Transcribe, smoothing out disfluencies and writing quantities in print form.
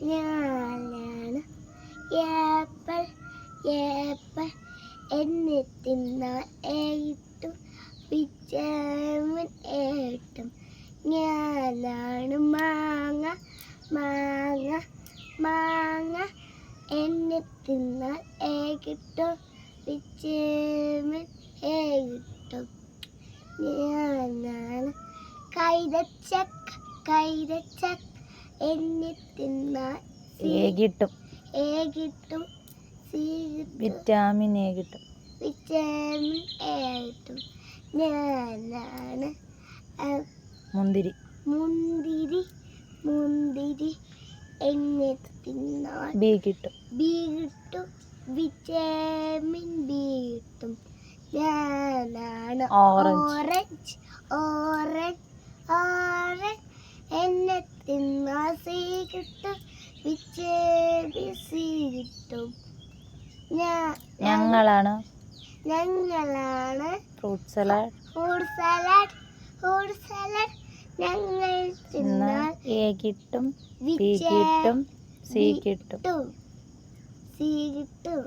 ഞാനാണ് ഏപ്പൽ ഏപ്പൽ എന്നെ തിന്നാൽ ഏറ്റും വിറ്റാമിൻ ഏറ്റും. ഞാനാണ് മാങ്ങ മാങ്ങ മാങ്ങ എന്നെ തിന്നാൽ ഏകിട്ടും വിറ്റാമിൻ ഏകിട്ടും. ഞാനാണ് കൈതച്ചക്ക കൈതച്ചക്ക എന്നെ തിന്നാൽ ഏകിട്ടും ഏകിട്ടും വിറ്റാമിൻ ഏകിട്ടും. വിറ്റാമിൻ ഏകിട്ടും. ഞാനാണ് മുന്തിരി മുന്തിരി മുന്തിരി എന്നെ തിന്നാൽ ബി കിട്ടും വിറ്റാമിൻ ബി കിട്ടും. ഞാനാണ് ഓറഞ്ച് ഓറഞ്ച് ഓറഞ്ച് എന്നെ തിന്നാൽ സി കിട്ടും വിറ്റാമിൻ സി കിട്ടും. ഞങ്ങളാണ് ഫ്രൂട്ട് സലാഡ് ഞങ്ങൾ തിന്നാൽ എ കിട്ടും ബി കിട്ടും സി കിട്ടും. സി കിട്ടും.